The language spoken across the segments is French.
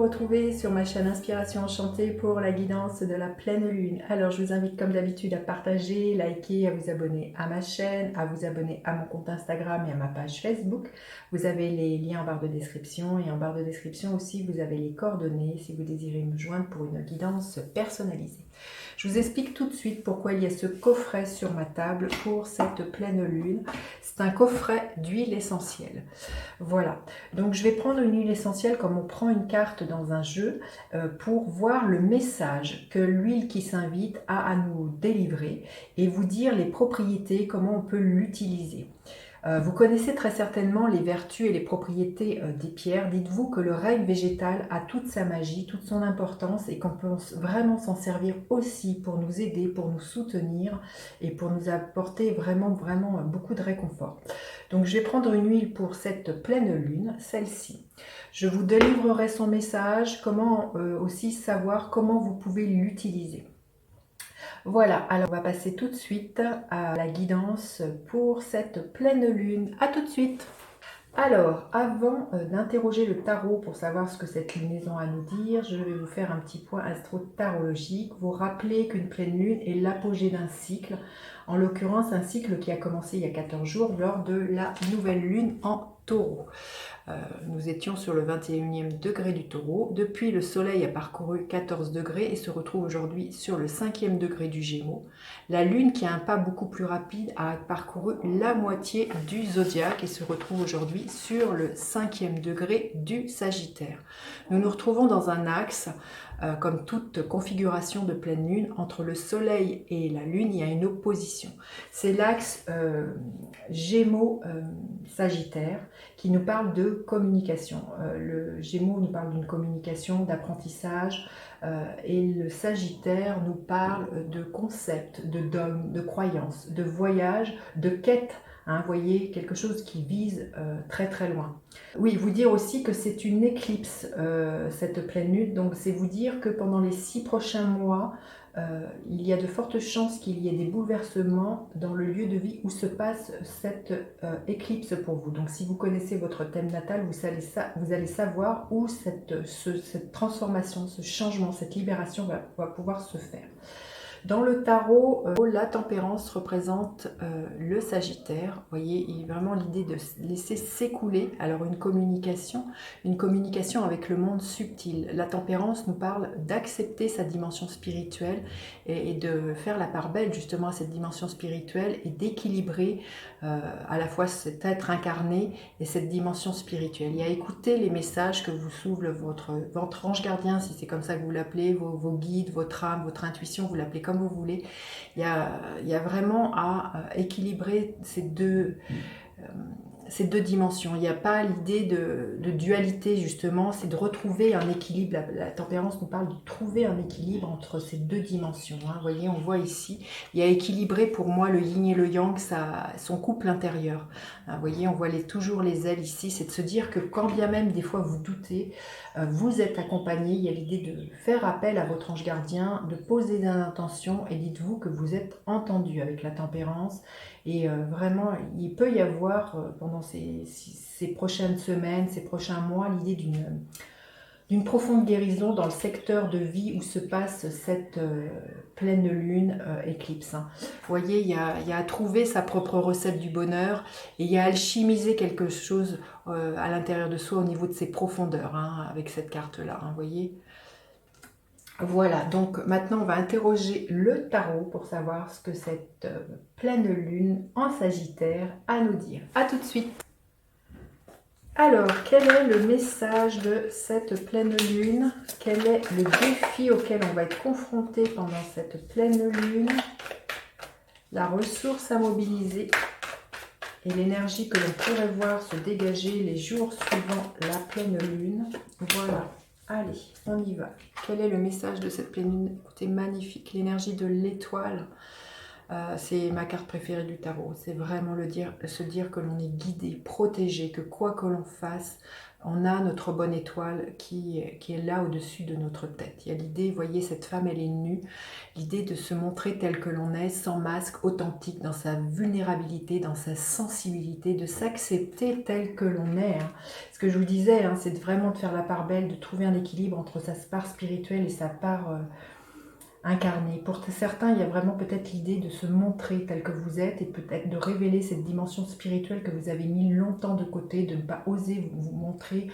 retrouver sur ma chaîne Inspiration Enchantée pour la guidance de la pleine lune. Alors je vous invite comme d'habitude à partager, liker, à vous abonner à ma chaîne, à vous abonner à mon compte Instagram et à ma page Facebook. Vous avez les liens en barre de description et en barre de description aussi vous avez les coordonnées si vous désirez me joindre pour une guidance personnalisée. Je vous explique tout de suite pourquoi il y a ce coffret sur ma table pour cette pleine lune. C'est un coffret d'huile essentielle. Voilà, donc je vais prendre une huile essentielle comme on prend une carte dans un jeu pour voir le message que l'huile qui s'invite a à nous délivrer et vous dire les propriétés, comment on peut l'utiliser. Vous connaissez très certainement les vertus et les propriétés des pierres. Dites-vous que le règne végétal a toute sa magie, toute son importance et qu'on peut vraiment s'en servir aussi pour nous aider, pour nous soutenir et pour nous apporter vraiment beaucoup de réconfort. Donc je vais prendre une huile pour cette pleine lune, celle-ci. Je vous délivrerai son message, comment aussi savoir comment vous pouvez l'utiliser. Voilà, alors on va passer tout de suite à la guidance pour cette pleine lune. À tout de suite. Alors, avant d'interroger le tarot pour savoir ce que cette lunaison a à nous dire, je vais vous faire un petit point astro-tarologique. Vous rappelez qu'une pleine lune est l'apogée d'un cycle, en l'occurrence un cycle qui a commencé il y a 14 jours lors de la nouvelle lune en Taureau. Nous étions sur le 21e degré du Taureau. Depuis, le Soleil a parcouru 14 degrés et se retrouve aujourd'hui sur le 5e degré du Gémeaux. La Lune, qui a un pas beaucoup plus rapide, a parcouru la moitié du zodiaque et se retrouve aujourd'hui sur le 5e degré du Sagittaire. Nous nous retrouvons dans un axe, comme toute configuration de pleine lune, entre le Soleil et la Lune, il y a une opposition. C'est l'axe Gémeaux-Sagittaire qui nous parle de communication. Le Gémeaux nous parle d'une communication, d'apprentissage, et le Sagittaire nous parle de concepts, de dogmes, de croyances, de voyages, de quêtes. Hein, vous voyez, quelque chose qui vise très très loin. Oui, vous dire aussi que c'est une éclipse, cette pleine lune, donc c'est vous dire que pendant les 6 prochains mois, il y a de fortes chances qu'il y ait des bouleversements dans le lieu de vie où se passe cette éclipse pour vous. Donc si vous connaissez votre thème natal, vous allez savoir où cette transformation, ce changement, cette libération va pouvoir se faire. Dans le tarot, la tempérance représente le Sagittaire. Vous voyez, il y a vraiment l'idée de laisser s'écouler. Alors une communication avec le monde subtil. La tempérance nous parle d'accepter sa dimension spirituelle et de faire la part belle justement à cette dimension spirituelle et d'équilibrer à la fois cet être incarné et cette dimension spirituelle. Il y a écouter les messages que vous souffle votre ange gardien, si c'est comme ça que vous l'appelez, vos guides, votre âme, votre intuition, vous l'appelez comme vous voulez. Il y a vraiment à équilibrer ces deux dimensions. Il n'y a pas l'idée de dualité justement, c'est de retrouver un équilibre. La tempérance nous parle de trouver un équilibre entre ces deux dimensions. Hein. Vous voyez, on voit ici, il y a équilibré pour moi le yin et le yang, son couple intérieur. Hein, vous voyez, on voit toujours les ailes ici, c'est de se dire que quand bien même des fois vous doutez, vous êtes accompagné, il y a l'idée de faire appel à votre ange gardien, de poser des intentions et dites-vous que vous êtes entendu avec la tempérance. Et vraiment, il peut y avoir pendant ces prochaines semaines, ces prochains mois, l'idée d'une profonde guérison dans le secteur de vie où se passe cette pleine lune éclipse. Hein. Vous voyez, il y a à trouver sa propre recette du bonheur et il y a à alchimiser quelque chose à l'intérieur de soi au niveau de ses profondeurs, hein, avec cette carte-là. Hein, vous voyez. Voilà, donc maintenant on va interroger le tarot pour savoir ce que cette pleine lune en Sagittaire a à nous dire. A tout de suite. Alors, quel est le message de cette pleine lune? Quel est le défi auquel on va être confronté pendant cette pleine lune? La ressource à mobiliser et l'énergie que l'on pourrait voir se dégager les jours suivant la pleine lune. Voilà. Allez, on y va. Quel est le message de cette pleine lune? Écoutez, magnifique, l'énergie de l'étoile. C'est ma carte préférée du tarot. C'est vraiment se dire que l'on est guidé, protégé, que quoi que l'on fasse, on a notre bonne étoile qui est là au-dessus de notre tête. Il y a l'idée, vous voyez, cette femme, elle est nue, l'idée de se montrer tel que l'on est, sans masque, authentique, dans sa vulnérabilité, dans sa sensibilité, de s'accepter tel que l'on est. Hein. Ce que je vous disais, hein, c'est vraiment de faire la part belle, de trouver un équilibre entre sa part spirituelle et sa part incarnée. Pour certains, il y a vraiment peut-être l'idée de se montrer tel que vous êtes et peut-être de révéler cette dimension spirituelle que vous avez mis longtemps de côté, de ne pas oser vous montrer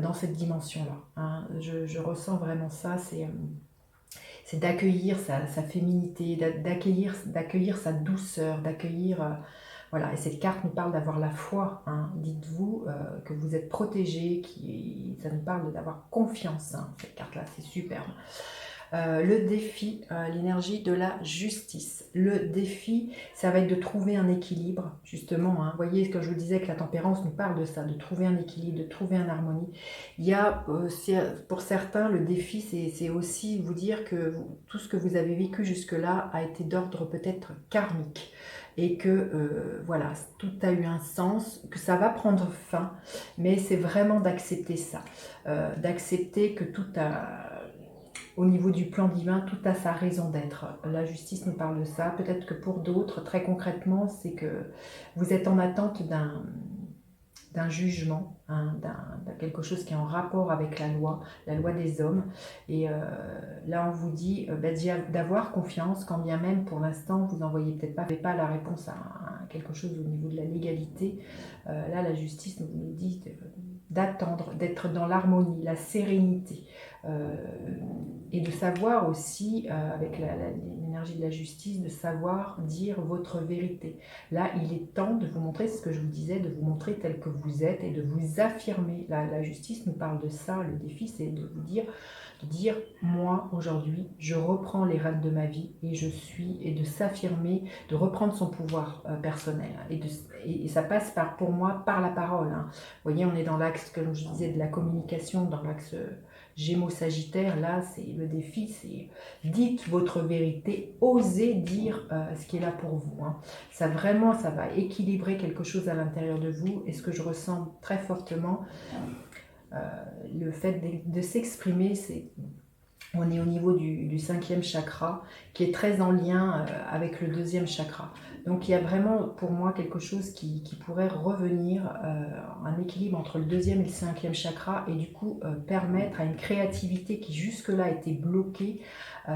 dans cette dimension-là. Hein. Je ressens vraiment ça, c'est d'accueillir sa féminité, d'accueillir sa douceur, d'accueillir... voilà, et cette carte nous parle d'avoir la foi. Hein. Dites-vous que vous êtes protégé, ça nous parle d'avoir confiance. Hein. Cette carte-là, c'est superbe. Le défi, l'énergie de la justice. Le défi, ça va être de trouver un équilibre, justement. Hein. Vous voyez, ce que je vous disais, que la tempérance nous parle de ça, de trouver un équilibre, de trouver une harmonie. Il y a, pour certains, le défi, c'est aussi vous dire que tout ce que vous avez vécu jusque-là a été d'ordre peut-être karmique. Et que, voilà, tout a eu un sens, que ça va prendre fin, mais c'est vraiment d'accepter ça. D'accepter que tout a... Au niveau du plan divin, tout a sa raison d'être. La justice nous parle de ça. Peut-être que pour d'autres, très concrètement, c'est que vous êtes en attente d'un jugement, hein, d'un quelque chose qui est en rapport avec la loi des hommes. Et là, on vous dit d'avoir confiance, quand bien même pour l'instant, vous n'en voyez peut-être pas la réponse à quelque chose au niveau de la légalité. Là, la justice nous dit d'attendre, d'être dans l'harmonie, la sérénité. Et de savoir aussi, avec l'énergie de la justice, de savoir dire votre vérité. Là, il est temps de vous montrer, c'est ce que je vous disais, de vous montrer tel que vous êtes et de vous affirmer. La justice nous parle de ça, le défi, c'est de vous dire, moi, aujourd'hui, je reprends les rênes de ma vie et je suis, et de s'affirmer, de reprendre son pouvoir personnel. Et ça passe pour moi, par la parole. Hein. Vous voyez, on est dans l'axe, comme je disais, de la communication, dans l'axe... Gémeaux-Sagittaire, là, c'est le défi, c'est dites votre vérité, osez dire ce qui est là pour vous. Hein. Ça va équilibrer quelque chose à l'intérieur de vous. Et ce que je ressens très fortement, le fait de s'exprimer, on est au niveau du 5e chakra, qui est très en lien avec le 2e chakra. Donc il y a vraiment pour moi quelque chose qui pourrait revenir, un équilibre entre le 2e et le 5e chakra, et du coup permettre à une créativité qui jusque-là était bloquée, vous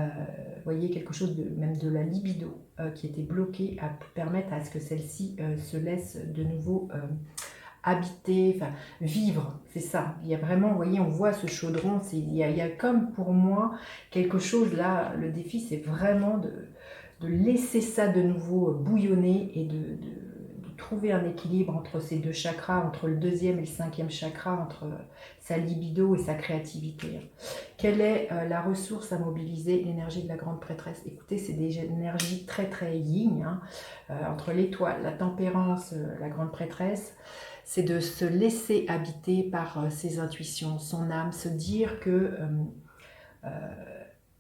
voyez, quelque chose même de la libido qui était bloquée, à permettre à ce que celle-ci se laisse de nouveau... habiter, enfin vivre, c'est ça. Il y a vraiment, vous voyez, on voit ce chaudron, il y a comme pour moi quelque chose là, le défi c'est vraiment de laisser ça de nouveau bouillonner et de trouver un équilibre entre ces deux chakras, entre le 2e et le 5e chakra, entre sa libido et sa créativité. Quelle est la ressource à mobiliser? L'énergie de la grande prêtresse. Écoutez, c'est des énergies très très yin, hein, entre l'étoile, la tempérance, la grande prêtresse. C'est de se laisser habiter par ses intuitions, son âme, se dire que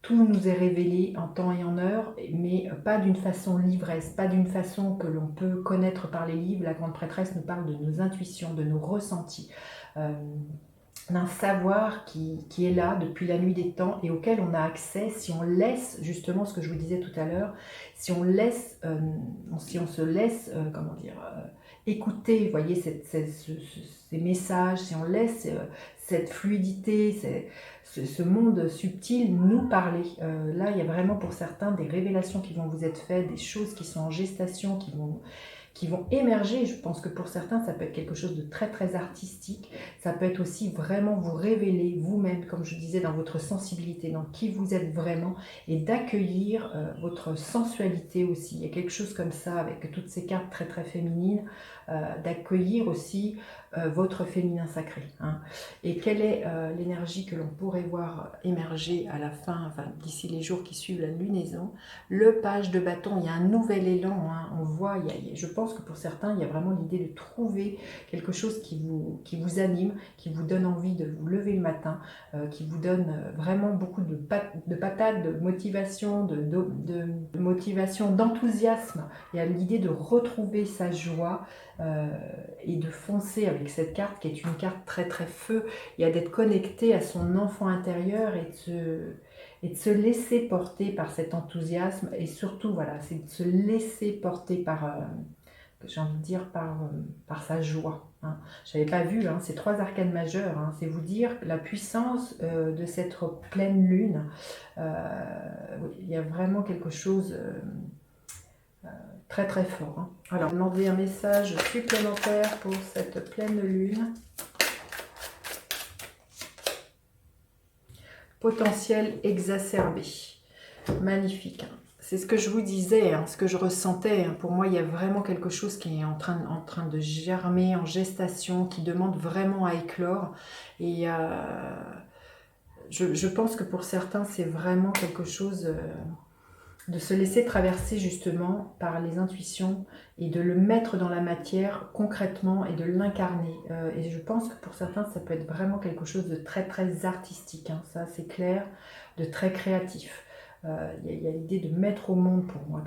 tout nous est révélé en temps et en heure, mais pas d'une façon livresse, pas d'une façon que l'on peut connaître par les livres. La grande prêtresse nous parle de nos intuitions, de nos ressentis, d'un savoir qui est là depuis la nuit des temps et auquel on a accès si on laisse, justement ce que je vous disais tout à l'heure, si on se laisse, écouter, vous voyez, ces messages, si on laisse cette fluidité, ce monde subtil nous parler. Là, il y a vraiment pour certains des révélations qui vont vous être faites, des choses qui sont en gestation, qui vont émerger. Je pense que pour certains, ça peut être quelque chose de très très artistique. Ça peut être aussi vraiment vous révéler vous-même, comme je disais, dans votre sensibilité, dans qui vous êtes vraiment, et d'accueillir votre sensualité aussi. Il y a quelque chose comme ça, avec toutes ces cartes très très féminines, d'accueillir aussi votre féminin sacré, hein. Et quelle est l'énergie que l'on pourrait voir émerger à la fin, enfin d'ici les jours qui suivent la lunaison? Le page de bâton, il y a un nouvel élan, hein. On voit, je pense que pour certains, il y a vraiment l'idée de trouver quelque chose qui vous anime, qui vous donne envie de vous lever le matin, qui vous donne vraiment beaucoup de patates, de motivation, de motivation, d'enthousiasme. Il y a l'idée de retrouver sa joie et de foncer avec cette carte qui est une carte très très feu. Il y a d'être connecté à son enfant intérieur et de se laisser porter par cet enthousiasme, et surtout voilà, c'est de se laisser porter par, j'ai envie de dire, par sa joie, hein. Je n'avais pas vu, hein, ces 3 arcanes majeures, hein. C'est vous dire la puissance de cette pleine lune. Oui, il y a vraiment quelque chose très très fort, hein. Alors, demander un message supplémentaire pour cette pleine lune. Potentiel exacerbé. Magnifique, hein. C'est ce que je vous disais, hein, ce que je ressentais, hein. Pour moi, il y a vraiment quelque chose qui est en train de germer, en gestation, qui demande vraiment à éclore. Et je pense que pour certains, c'est vraiment quelque chose de se laisser traverser justement par les intuitions et de le mettre dans la matière concrètement et de l'incarner. Et je pense que pour certains, ça peut être vraiment quelque chose de très très artistique, hein, ça c'est clair, de très créatif. Il y a l'idée de mettre au monde pour moi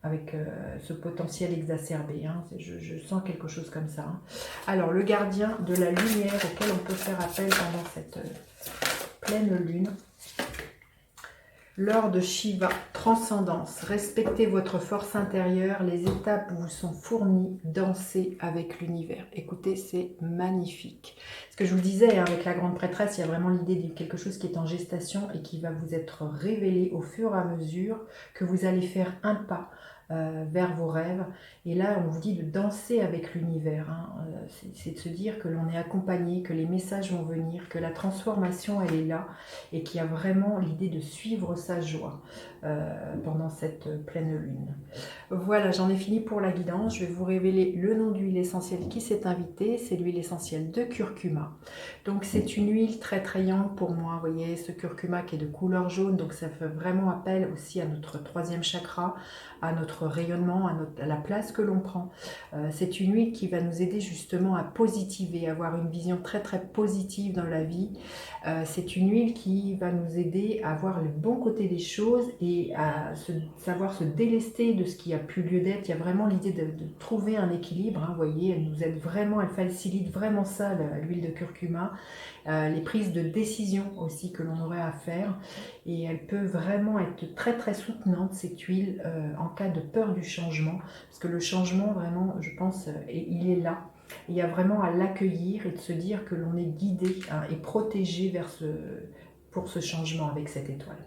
avec ce potentiel exacerbé, hein. Je sens quelque chose comme ça, hein. Alors le gardien de la lumière auquel on peut faire appel pendant cette pleine lune. L'heure de Shiva, transcendance, respectez votre force intérieure, les étapes vous sont fournies, dansez avec l'univers. Écoutez, c'est magnifique. Ce que je vous disais, hein, avec la grande prêtresse, il y a vraiment l'idée de quelque chose qui est en gestation et qui va vous être révélé au fur et à mesure que vous allez faire un pas vers vos rêves. Et là, on vous dit de danser avec l'univers, hein. C'est de se dire que l'on est accompagné, que les messages vont venir, que la transformation, elle est là, et qu'il y a vraiment l'idée de suivre sa joie pendant cette pleine lune. Voilà, j'en ai fini pour la guidance. Je vais vous révéler le nom d'huile essentielle qui s'est invitée. C'est l'huile essentielle de curcuma. Donc c'est une huile très très yang pour moi. Vous voyez, ce curcuma qui est de couleur jaune, donc ça fait vraiment appel aussi à notre 3e chakra, à notre rayonnement, à la place que l'on prend. C'est une huile qui va nous aider justement à positiver, à avoir une vision très très positive dans la vie. C'est une huile qui va nous aider à voir le bon côté des choses et à savoir se délester de ce qui a plus lieu d'être. Il y a vraiment l'idée de trouver un équilibre, hein. Vous voyez, elle nous aide vraiment, elle facilite vraiment ça, l'huile de curcuma. Les prises de décision aussi que l'on aurait à faire, et elle peut vraiment être très très soutenante, cette huile, en cas de peur du changement, parce que le changement vraiment, je pense, il est là. Il y a vraiment à l'accueillir et de se dire que l'on est guidé, hein, et protégé pour ce changement avec cette étoile.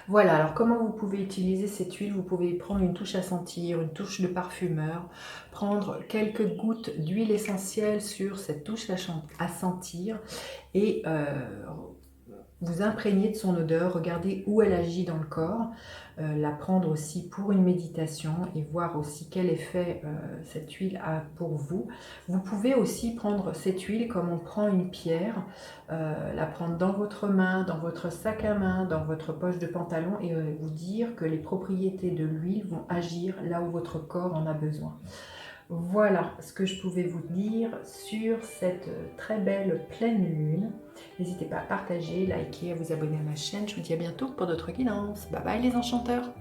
Voilà, alors comment vous pouvez utiliser cette huile? Vous pouvez prendre une touche à sentir, une touche de parfumeur, prendre quelques gouttes d'huile essentielle sur cette touche à sentir et vous imprégner de son odeur, regarder où elle agit dans le corps, la prendre aussi pour une méditation et voir aussi quel effet cette huile a pour vous. Vous pouvez aussi prendre cette huile comme on prend une pierre, la prendre dans votre main, dans votre sac à main, dans votre poche de pantalon et vous dire que les propriétés de l'huile vont agir là où votre corps en a besoin. Voilà ce que je pouvais vous dire sur cette très belle pleine lune. N'hésitez pas à partager, liker, à vous abonner à ma chaîne. Je vous dis à bientôt pour d'autres guidances. Bye bye les enchanteurs!